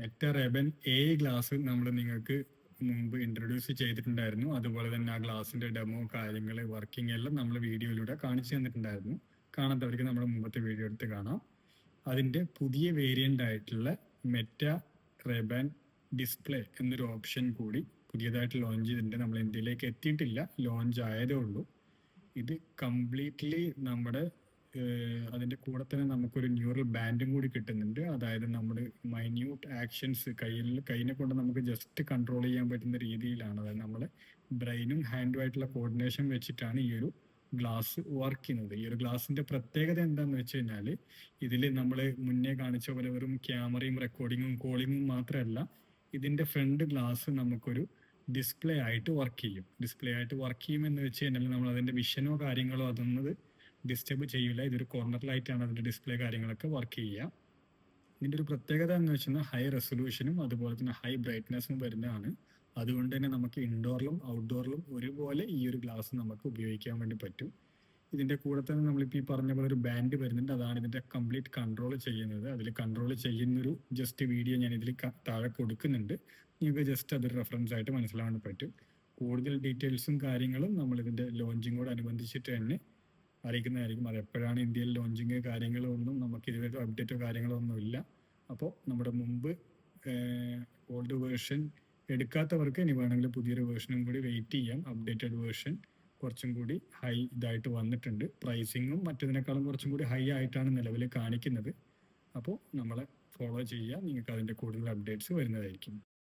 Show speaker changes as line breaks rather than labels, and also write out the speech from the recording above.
Meta റെബൻ A glass നമ്മൾ നിങ്ങൾക്ക് മുമ്പ് ഇൻട്രൊഡ്യൂസ് ചെയ്തിട്ടുണ്ടായിരുന്നു. അതുപോലെ തന്നെ ആ ഗ്ലാസിന്റെ ഡെമോ കാര്യങ്ങൾ വർക്കിംഗ് എല്ലാം നമ്മൾ വീഡിയോയിലൂടെ കാണിച്ചു തന്നിട്ടുണ്ടായിരുന്നു. കാണാത്തവർക്ക് നമ്മുടെ മുമ്പത്തെ വീഡിയോ എടുത്ത് കാണാം. അതിന്റെ പുതിയ വേരിയന്റ് ആയിട്ടുള്ള മെറ്റ റെബൻ ഡിസ്പ്ലേ എന്നൊരു ഓപ്ഷൻ കൂടി പുതിയതായിട്ട് ലോഞ്ച് ചെയ്തിട്ടുണ്ട്. നമ്മൾ ഇന്ത്യയിലേക്ക് എത്തിയിട്ടില്ല, ലോഞ്ച് ആയതേ ഉള്ളൂ. ഇത് കംപ്ലീറ്റ്ലി നമ്മുടെ അതിൻ്റെ കൂടെ തന്നെ നമുക്കൊരു ന്യൂറൽ ബാൻഡും കൂടി കിട്ടുന്നുണ്ട്. അതായത് നമ്മൾ മൈന്യൂട്ട് ആക്ഷൻസ് കൈനെ കൊണ്ട് നമുക്ക് ജസ്റ്റ് കൺട്രോൾ ചെയ്യാൻ പറ്റുന്ന രീതിയിലാണ്. അതായത് നമ്മൾ ബ്രെയിനും ഹാൻഡുമായിട്ടുള്ള കോർഡിനേഷൻ വെച്ചിട്ടാണ് ഈ ഒരു ഗ്ലാസ് വർക്ക് ചെയ്യുന്നത്. ഈ ഒരു ഗ്ലാസിന്റെ പ്രത്യേകത എന്താണെന്ന് വെച്ച് കഴിഞ്ഞാൽ ഇതിൽ നമ്മൾ മുന്നേ കാണിച്ച പോലെ വെറും ക്യാമറയും റെക്കോർഡിങ്ങും കോളിങ്ങും മാത്രമല്ല, ഇതിന്റെ ഫ്രണ്ട് ഗ്ലാസ് നമുക്കൊരു ഡിസ്പ്ലേ ആയിട്ട് വർക്ക് ചെയ്യും. ഡിസ്പ്ലേ ആയിട്ട് വർക്ക് ചെയ്യുമെന്ന് വെച്ച് കഴിഞ്ഞാൽ നമ്മൾ അതിന്റെ വിഷനോ കാര്യങ്ങളോ അതൊന്നത് ഡിസ്റ്റർബ് ചെയ്യില്ല. ഇതൊരു കോർണറിലായിട്ടാണ് അതിന്റെ ഡിസ്പ്ലേ കാര്യങ്ങളൊക്കെ വർക്ക് ചെയ്യുക. ഇതിന്റെ ഒരു പ്രത്യേകത എന്ന് വെച്ചാൽ ഹൈ റെസൊല്യൂഷനും അതുപോലെ തന്നെ ഹൈ ബ്രൈറ്റ്നസ്സും വരുന്നതാണ്. അതുകൊണ്ട് തന്നെ നമുക്ക് ഇൻഡോറിലും ഔട്ട്ഡോറിലും ഒരുപോലെ ഈ ഒരു ഗ്ലാസ് നമുക്ക് ഉപയോഗിക്കാൻ വേണ്ടി പറ്റും. ഇതിന്റെ കൂടെ തന്നെ നമ്മളിപ്പോൾ ഈ പറഞ്ഞ പോലെ ഒരു ബാൻഡ് വരുന്നുണ്ട്. അതാണ് ഇതിന്റെ കംപ്ലീറ്റ് കൺട്രോൾ ചെയ്യുന്നത്. അതിൽ കൺട്രോൾ ചെയ്യുന്നൊരു ജസ്റ്റ് വീഡിയോ ഞാൻ ഇതിൽ താഴെ കൊടുക്കുന്നുണ്ട്. നിങ്ങൾക്ക് ജസ്റ്റ് അതൊരു റെഫറൻസ് ആയിട്ട് മനസ്സിലാവാൻ പറ്റും. കൂടുതൽ ഡീറ്റെയിൽസും കാര്യങ്ങളും നമ്മൾ ഇതിന്റെ ലോഞ്ചിങ്ങോട് അനുബന്ധിച്ചിട്ട് തന്നെ അറിയിക്കുന്നതായിരിക്കും. അത് എപ്പോഴാണ് ഇന്ത്യയിൽ ലോഞ്ചിങ് കാര്യങ്ങളോ ഒന്നും നമുക്ക് ഇതുവരെ അപ്ഡേറ്റോ കാര്യങ്ങളോ ഒന്നും ഇല്ല. അപ്പോൾ നമ്മുടെ മുമ്പ് ഓൾഡ് വേർഷൻ എടുക്കാത്തവർക്ക് ഇനി വേണമെങ്കിൽ പുതിയൊരു വേർഷനും കൂടി വെയിറ്റ് ചെയ്യാം. അപ്ഡേറ്റഡ് വേർഷൻ കുറച്ചും കൂടി ഹൈ ഇതായിട്ട് വന്നിട്ടുണ്ട്. പ്രൈസിങ്ങും മറ്റതിനേക്കാളും കുറച്ചും കൂടി ഹൈ ആയിട്ടാണ് നിലവിൽ കാണിക്കുന്നത്. അപ്പോൾ നമ്മളെ ഫോളോ ചെയ്യുക, നിങ്ങൾക്ക് അതിൻ്റെ കൂടുതൽ അപ്ഡേറ്റ്സ് വരുന്നതായിരിക്കും.